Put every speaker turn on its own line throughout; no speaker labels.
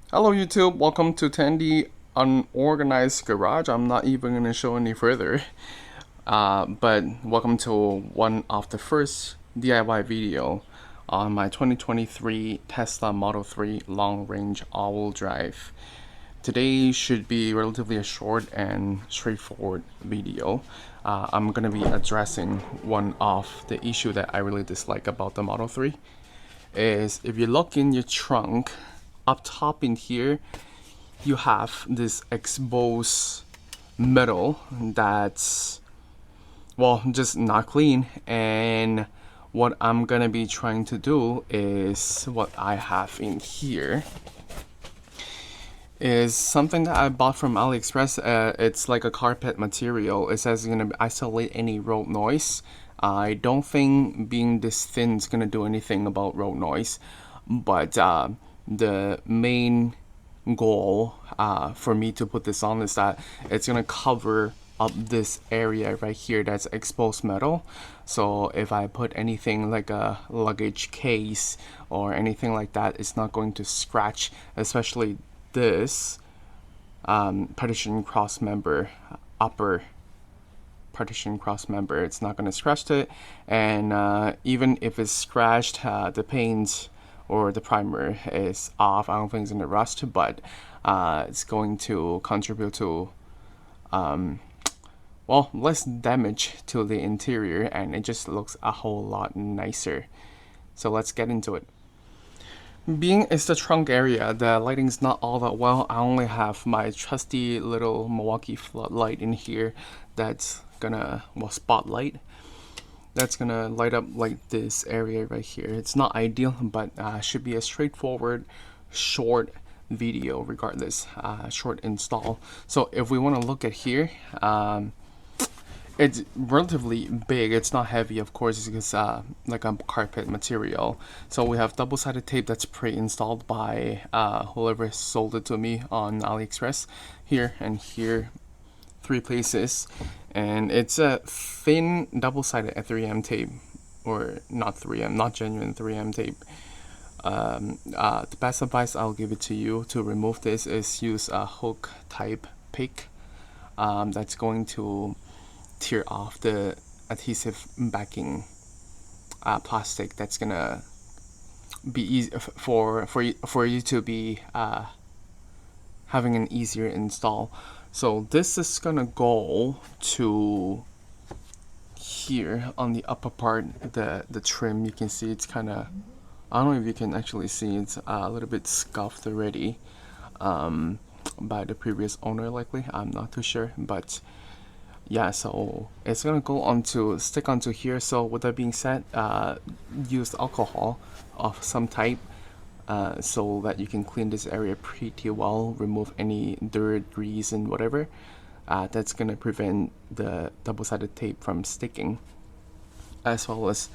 Hello YouTube, welcome to Tande Unorganized Garage. I'm not even going to show any further, but welcome to one of the first DIY video on my 2023 Tesla Model 3 long-range all-wheel drive. Today should be relatively a short and straightforward video. I'm going to be addressing one of the issue that I really dislike about the Model 3 is if you look in your trunk, up top in here, you have this exposed metal that's, well, just not clean. And what I'm gonna be trying to do is what I have in here is something that I bought from AliExpress. It's like a carpet material. It says it's gonna isolate any road noise. I don't think being this thin is gonna do anything about road noise, but the main goal for me to put this on is that it's gonna cover up this area right here that's exposed metal. So if I put anything like a luggage case or anything like that, it's not going to scratch, especially this partition cross member, upper partition cross member. It's not going to scratch it, and even if it's scratched, the paint or the primer is off. I don't think it's going to rust, but it's going to contribute to well, less damage to the interior, and it just looks a whole lot nicer. So let's get into it. Being it's the trunk area, the lighting's not all that well. I only have my trusty little Milwaukee floodlight in here that's gonna, well, spotlight. That's gonna light up like this area right here. It's not ideal, but should be a straightforward, short video regardless, short install. So if we want to look at here, it's relatively big. It's not heavy, of course, it's like a carpet material. So we have double-sided tape that's pre-installed by whoever sold it to me on AliExpress. Here and here, 3 places, and it's a thin double-sided 3M tape, or not 3M, not genuine 3M tape. The best advice I'll give it to you to remove this is use a hook type pick that's going to tear off the adhesive backing plastic. That's gonna be easy for you to be having an easier install. So this is gonna go to here on the upper part, the trim. You can see it's kind of, I don't know if you can actually see, it's a little bit scuffed already by the previous owner, likely. I'm not too sure, but yeah, so it's gonna go onto, stick onto here. So with that being said, use alcohol of some type so that you can clean this area pretty well, remove any dirt, grease, and whatever. That's gonna prevent the double-sided tape from sticking, as well as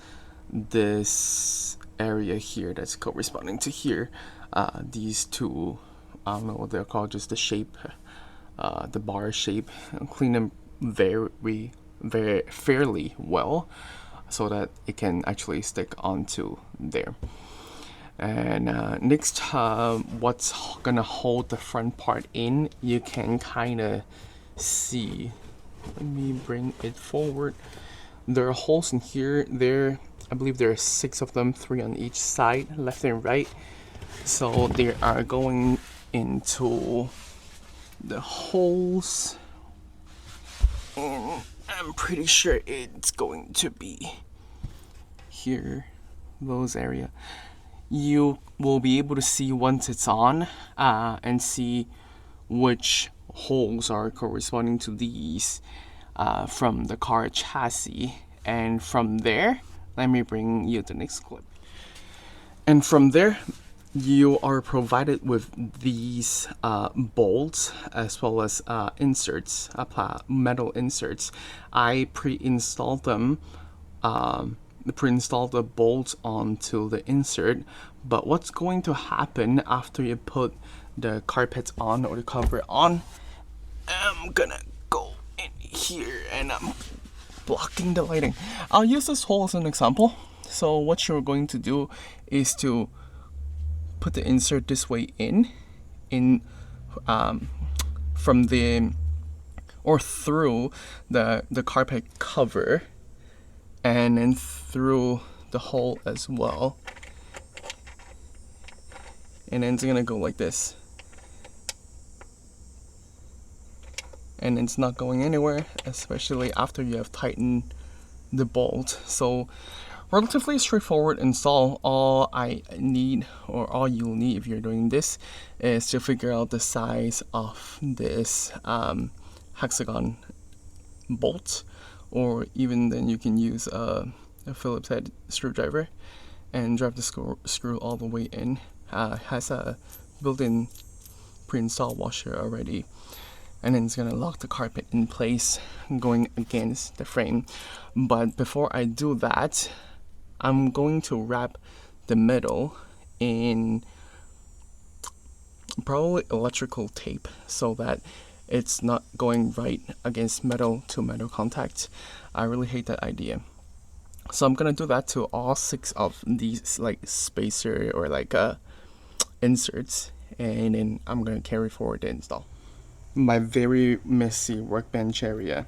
this area here that's corresponding to here. These two, I don't know what they're called, just the shape, the bar shape. Clean them very fairly well so that it can actually stick onto there. And next, what's gonna hold the front part in, you can kind of see. Let me bring it forward. There are holes in here. I believe there are 6 of them, 3 on each side, left and right. So they are going into the holes, and I'm pretty sure it's going to be here, those area. You will be able to see once it's on, and see which holes are corresponding to these from the car chassis. And from there, let me bring you the next clip. And from there, you are provided with these bolts, as well as inserts, metal inserts. I pre-installed them, pre-installed the bolts onto the insert. But what's going to happen after you put the carpet on or the cover on, I'm gonna go in here and I'm blocking the lighting. I'll use this hole as an example. So what you're going to do is to put the insert this way in, in from the or through the carpet cover, and then through the hole as well. And then it's gonna go like this. And it's not going anywhere, especially after you have tightened the bolt. So relatively straightforward install. All I need, or all you'll need if you're doing this, is to figure out the size of this hexagon bolt, or even then you can use a Phillips head screwdriver and drive the screw all the way in. Has a built-in pre-installed washer already, and then it's gonna lock the carpet in place going against the frame. But before I do that, I'm going to wrap the middle in probably electrical tape so that it's not going right against metal to metal contact. I really hate that idea. So I'm gonna do that to all 6 of these like spacer or like inserts, and then I'm gonna carry forward the install. My very messy workbench area.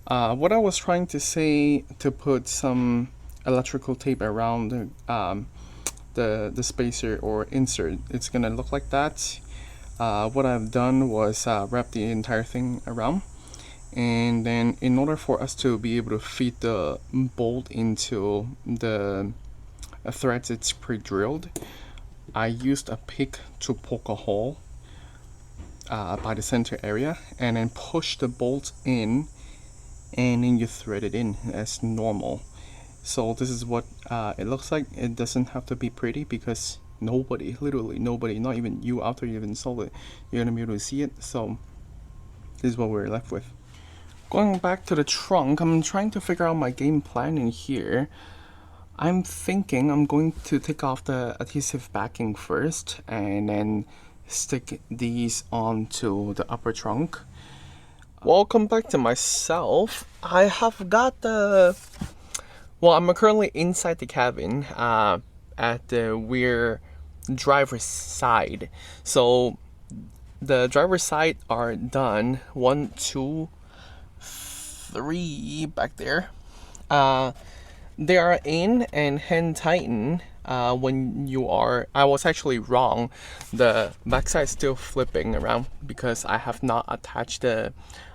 What I was trying to say, to put some electrical tape around the spacer or insert, it's gonna look like that. What I've done was wrap the entire thing around, and then in order for us to be able to feed the bolt into the threads it's pre-drilled, I used a pick to poke a hole by the center area, and then push the bolt in, and then you thread it in as normal. So this is what it looks like. It doesn't have to be pretty, because nobody, literally nobody, not even you after you've installed it, you're gonna be able to see it. So this is what we're left with. Going back to the trunk, I'm trying to figure out my game plan in here. I'm thinking I'm going to take off the adhesive backing first, and then stick these onto the upper trunk. Welcome back to myself. I have got the... Well, I'm currently inside the cabin at the rear driver's side. So the driver's side are done. 1, 2, 3 back there. They are in and hand tighten when you are... I was actually wrong. The backside is still flipping around because I have not attached the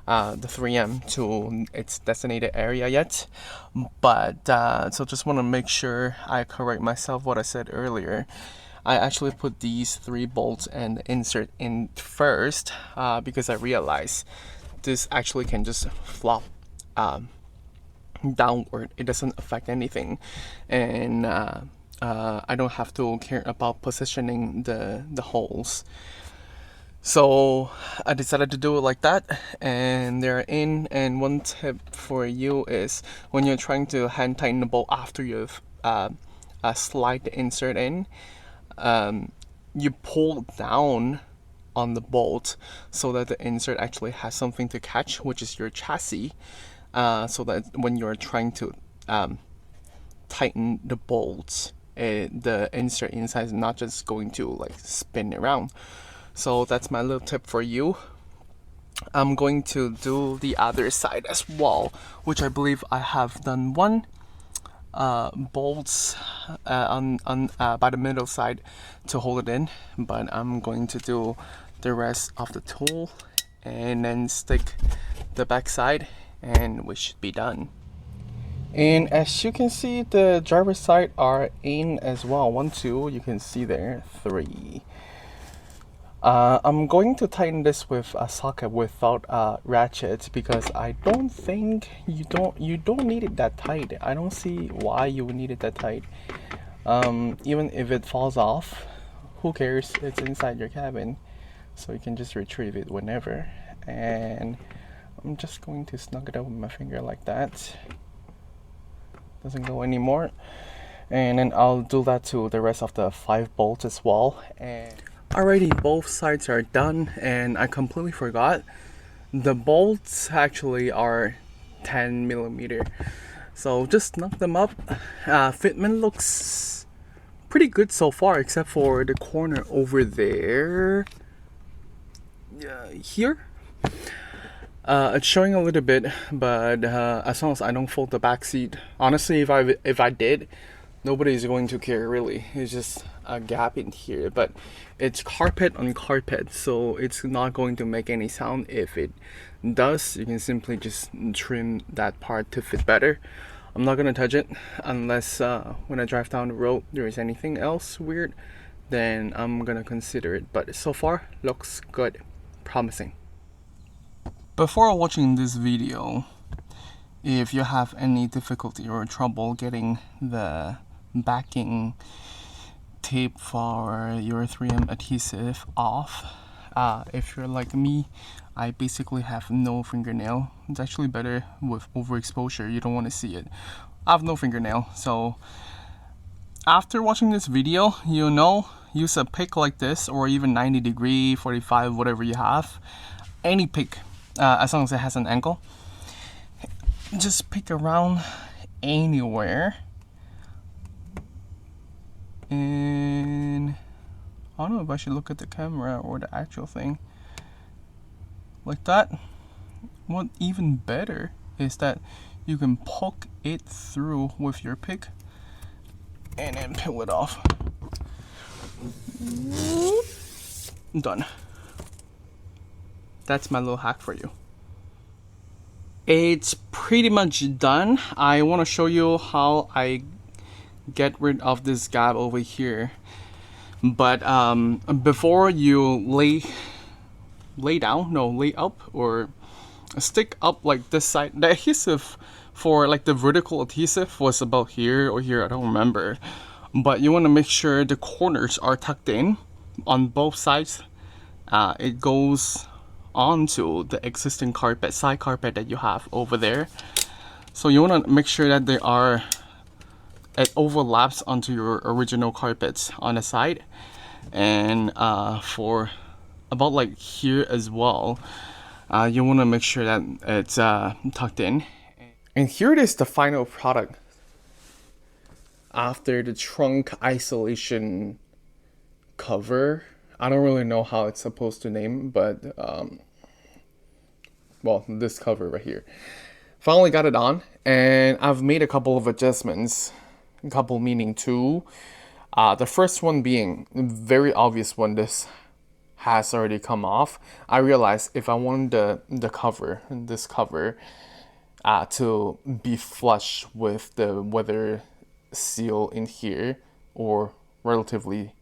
3M to its designated area yet. But so just want to make sure I correct myself what I said earlier. I actually put these 3 bolts and insert in first because I realized this actually can just flop downward. It doesn't affect anything, and I don't have to care about positioning the holes. So I decided to do it like that, and they're in. And one tip for you is, when you're trying to hand tighten the bolt after you've slide the insert in, you pull down on the bolt so that the insert actually has something to catch, which is your chassis. So that when you're trying to tighten the bolts, the insert inside is not just going to like spin around. So that's my little tip for you. I'm going to do the other side as well, which I believe I have done 1 bolts on by the middle side to hold it in, but I'm going to do the rest of the tool and then stick the back side, and we should be done. And as you can see, the driver's side are in as well. 1, 2, you can see there, 3. I'm going to tighten this with a socket without ratchets, because I don't think you don't need it that tight. I don't see why you would need it that tight. Even if it falls off, who cares? It's inside your cabin, so you can just retrieve it whenever. And I'm just going to snug it up with my finger like that. Doesn't go anymore. And then I'll do that to the rest of the 5 bolts as well. And alrighty, both sides are done, and I completely forgot, the bolts actually are 10 millimeter. So just knock them up. Fitment looks pretty good so far, except for the corner over there. here. It's showing a little bit, but as long as I don't fold the back seat, honestly, if I did, nobody's going to care really. It's just a gap in here, but it's carpet on carpet, so it's not going to make any sound. If it does, you can simply just trim that part to fit better. I'm not gonna touch it unless when I drive down the road there is anything else weird, then I'm gonna consider it. But so far, looks good, promising. Before watching this video, if you have any difficulty or trouble getting the backing tape for your 3M adhesive off, if you're like me, I basically have no fingernail. It's actually better with overexposure. You don't want to see it. I have no fingernail, so after watching this video, you know, use a pick like this, or even 90 degree, 45, whatever you have. Any pick, as long as it has an angle. Just pick around anywhere. And I don't know if I should look at the camera or the actual thing. Like that. What even better is that you can poke it through with your pick and then peel it off. Done. That's my little hack for you. It's pretty much done. I want to show you how I get rid of this gap over here. But before you lay up or stick up like this side, the adhesive for like the vertical adhesive was about here or here, I don't remember. But you want to make sure the corners are tucked in on both sides. It goes onto the existing carpet, side carpet that you have over there. So you want to make sure that it overlaps onto your original carpets on the side. And for about like here as well, you want to make sure that it's tucked in. And here it is, the final product after the trunk isolation cover. I don't really know how it's supposed to name, but well, this cover right here. Finally got it on, and I've made a couple of adjustments. A couple meaning two. The first one being very obvious when this has already come off. I realized if I want the cover, this cover, to be flush with the weather seal in here, or relatively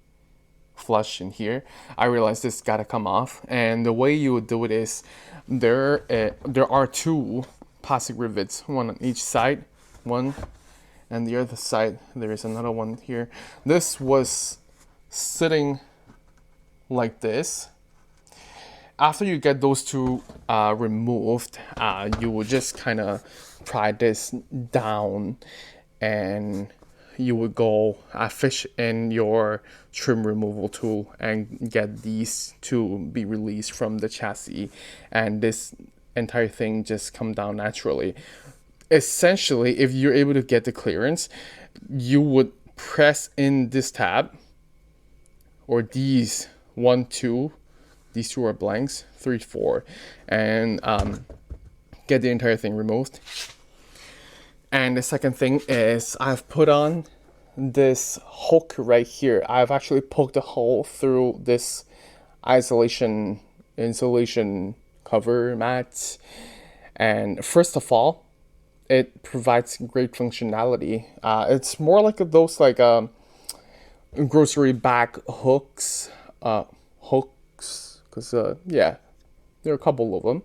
flush in here, I realized this gotta come off. And the way you would do it is there are two plastic rivets, one on each side, one, and the other side there is another one here. This was sitting like this. After you get those two removed, you will just kind of pry this down, and you would go fish in your trim removal tool and get these to be released from the chassis, and this entire thing just come down naturally. Essentially, if you're able to get the clearance, you would press in this tab, or these 1, 2, these two are blanks, 3, 4, and get the entire thing removed. And the second thing is I've put on this hook right here. I've actually poked a hole through this insulation cover mat. And first of all, it provides great functionality. It's more like those like grocery bag hooks, because yeah, there are a couple of them.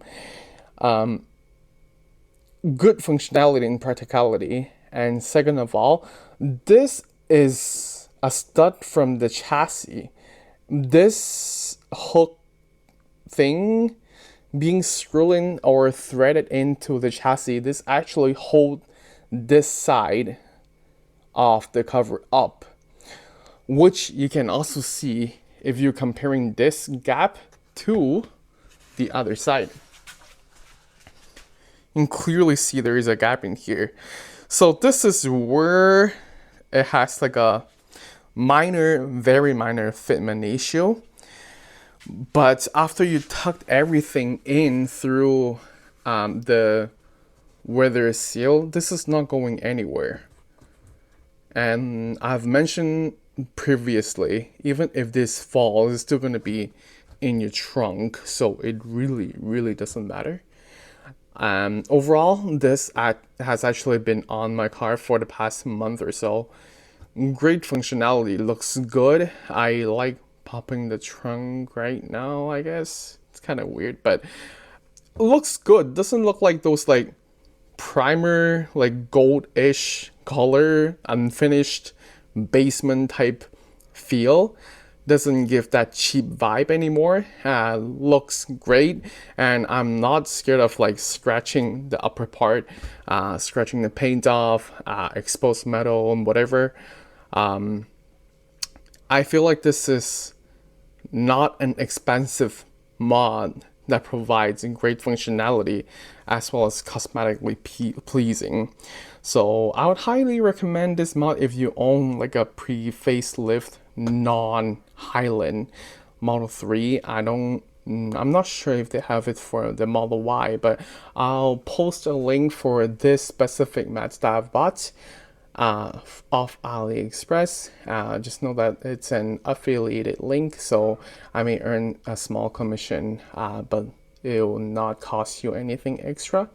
Good functionality and practicality. And second of all, this is a stud from the chassis. This hook thing being screwed in or threaded into the chassis, this actually hold this side of the cover up, which you can also see if you're comparing this gap to the other side. You can clearly see there is a gap in here. So this is where it has like a minor, very minor fitment issue. But after you tucked everything in through the weather seal, this is not going anywhere. And I've mentioned previously, even if this falls, it's still going to be in your trunk, so it really doesn't matter. Overall, this has actually been on my car for the past month or so. Great functionality, looks good. I like popping the trunk right now, I guess. It's kind of weird, but it looks good. Doesn't look like those like primer, like gold-ish color, unfinished basement type feel. Doesn't give that cheap vibe anymore. Looks great, and I'm not scared of like scratching the upper part, scratching the paint off, exposed metal and whatever. I feel like this is not an expensive mod that provides great functionality as well as cosmetically pleasing. So I would highly recommend this mod if you own like a pre-facelift non-Highland Model 3. I'm not sure if they have it for the Model Y, but I'll post a link for this specific mat that I've bought off AliExpress. Just know that it's an affiliated link, so I may earn a small commission, but it will not cost you anything extra.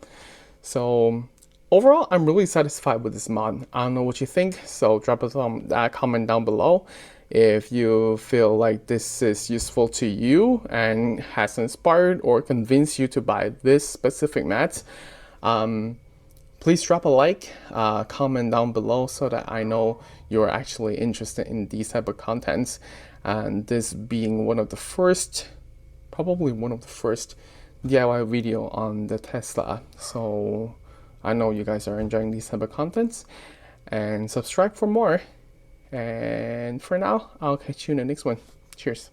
So overall, I'm really satisfied with this mod. I don't know what you think, so drop a comment down below if you feel like this is useful to you and has inspired or convinced you to buy this specific mat. Please drop a like, comment down below so that I know you're actually interested in these type of contents. And this being one of the first, probably one of the first DIY video on the Tesla. So I know you guys are enjoying these type of contents, and subscribe for more. And for now, I'll catch you in the next one. Cheers.